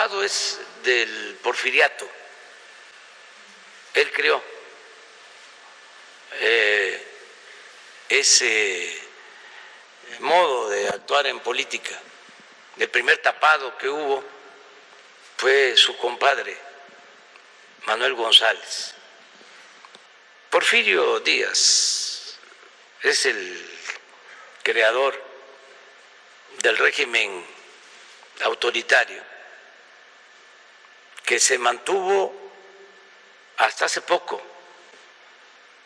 tapado es del porfiriato. Él creó ese modo de actuar en política. El primer tapado que hubo fue su compadre, Manuel González. Porfirio Díaz es el creador del régimen autoritario que se mantuvo hasta hace poco,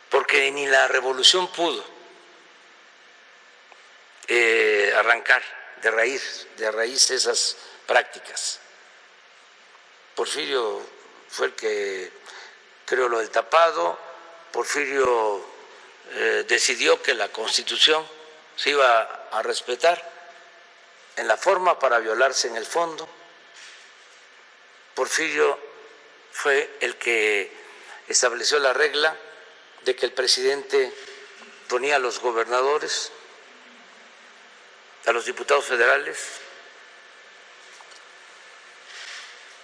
porque ni la revolución pudo arrancar de raíz esas prácticas. Porfirio fue el que creó lo del tapado. Porfirio decidió que la Constitución se iba a respetar en la forma para violarse en el fondo. Porfirio fue el que estableció la regla de que el presidente ponía a los gobernadores, a los diputados federales,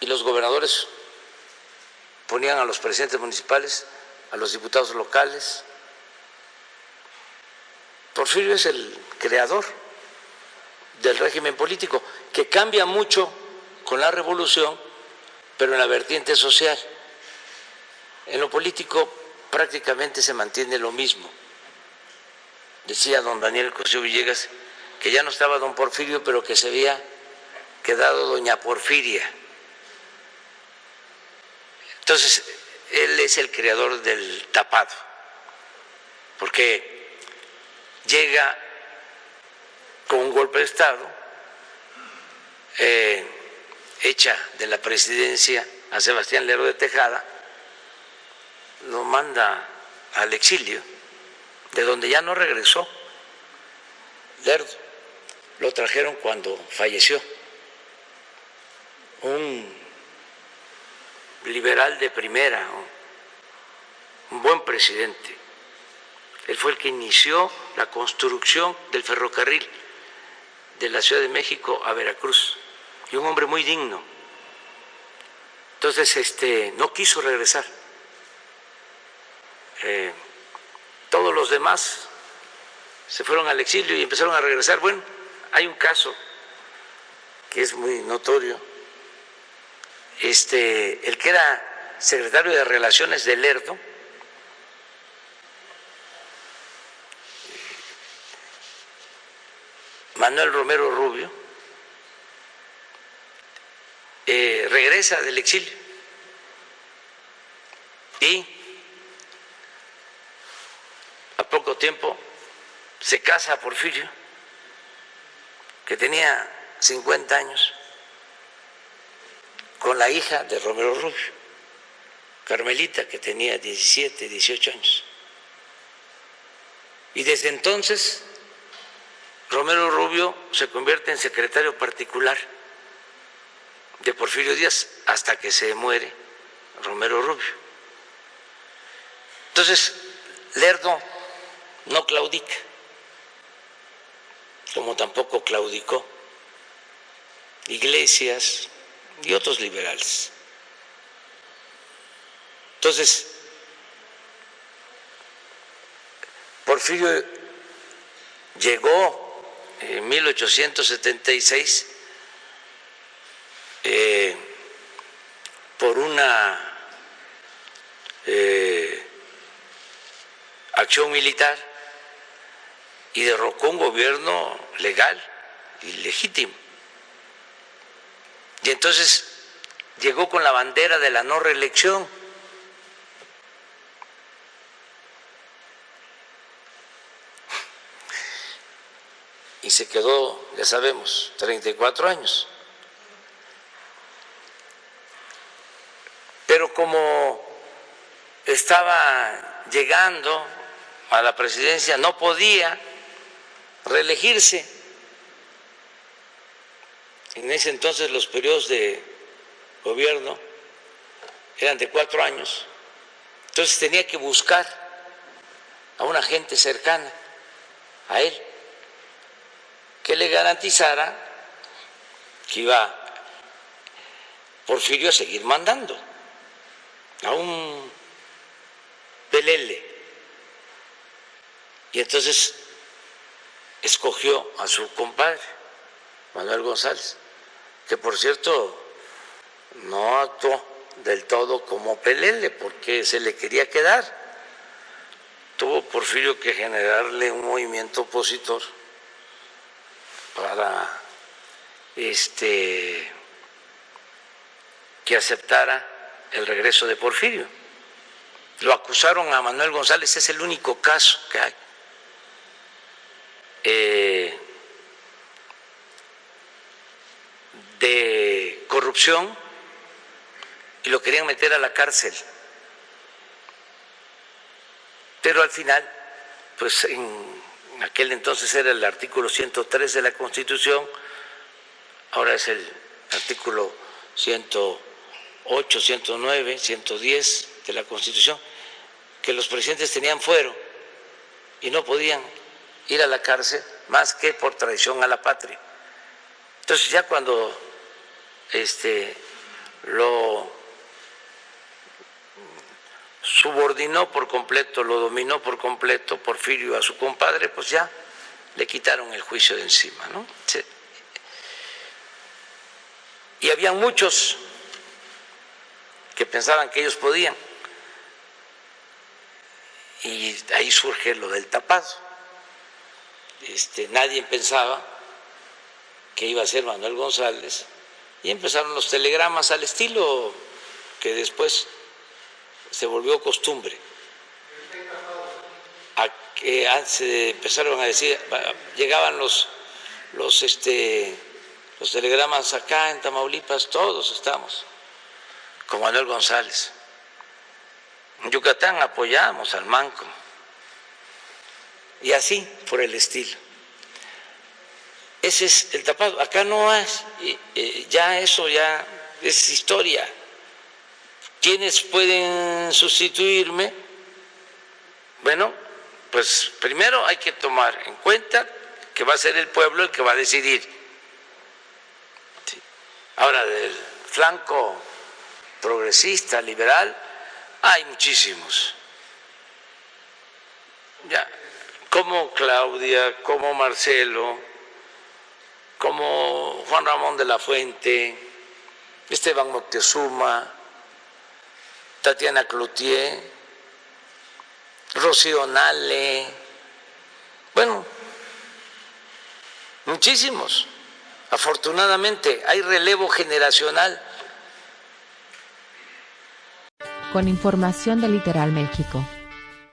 y los gobernadores ponían a los presidentes municipales, a los diputados locales. Porfirio es el creador del régimen político, que cambia mucho con la revolución, pero en la vertiente social. En lo político prácticamente se mantiene lo mismo. Decía don Daniel Cosío Villegas que ya no estaba don Porfirio, pero que se había quedado doña Porfiria. Entonces, él es el creador del tapado, porque llega con un golpe de Estado, echa de la presidencia a Sebastián Lerdo de Tejada, lo manda al exilio, de donde ya no regresó Lerdo. Lo trajeron cuando falleció, un liberal de primera, un buen presidente. Él fue el que inició la construcción del ferrocarril de la Ciudad de México a Veracruz, y un hombre muy digno. Entonces, no quiso regresar. Todos los demás se fueron al exilio y empezaron a regresar. Bueno, hay un caso que es muy notorio. El que era secretario de Relaciones de Lerdo, Manuel Romero Rubio, regresa del exilio y a poco tiempo se casa a Porfirio, que tenía 50 años, con la hija de Romero Rubio, Carmelita, que tenía 17, 18 años. Y desde entonces Romero Rubio se convierte en secretario particular de Porfirio Díaz hasta que se muere Romero Rubio. Entonces, Lerdo no claudica, como tampoco claudicó Iglesias y otros liberales. Entonces, Porfirio llegó en 1876 por una acción militar y derrocó un gobierno legal y legítimo. Y entonces llegó con la bandera de la no reelección. Y se quedó, ya sabemos, 34 años. Pero como estaba llegando a la presidencia, no podía reelegirse. En ese entonces los periodos de gobierno eran de 4 años. Entonces tenía que buscar a una gente cercana a él que le garantizara que iba Porfirio a seguir mandando, a un pelele. Y entonces escogió a su compadre, Manuel González, que por cierto no actuó del todo como pelele porque se le quería quedar. Tuvo Porfirio que generarle un movimiento opositor para que aceptara el regreso de Porfirio. Lo acusaron a Manuel González, es el único caso que hay. De corrupción, y lo querían meter a la cárcel. Pero al final, pues en aquel entonces era el artículo 103 de la Constitución, ahora es el artículo 108, 109, 110 de la Constitución, que los presidentes tenían fuero y no podían ir a la cárcel más que por traición a la patria. Entonces ya cuando lo subordinó por completo, lo dominó por completo Porfirio a su compadre, pues ya le quitaron el juicio de encima, ¿no? Sí. Y había muchos que pensaban que ellos podían. Y ahí surge lo del tapazo. Nadie pensaba que iba a ser Manuel González, y empezaron los telegramas al estilo que después se volvió costumbre. Se empezaron a decir, llegaban los telegramas acá en Tamaulipas, todos estamos con Manuel González. En Yucatán apoyamos al Manco. Y así por el estilo. Ese es el tapado. Acá no es, ya eso ya es historia. ¿Quiénes pueden sustituirme? Bueno, pues primero hay que tomar en cuenta que va a ser el pueblo el que va a decidir. Sí. Ahora, del flanco progresista, liberal, hay muchísimos. Ya, como Claudia, como Marcelo, como Juan Ramón de la Fuente, Esteban Moctezuma, Tatiana Cloutier, Rocío Nale, bueno, muchísimos. Afortunadamente hay relevo generacional. Con información de Literal México.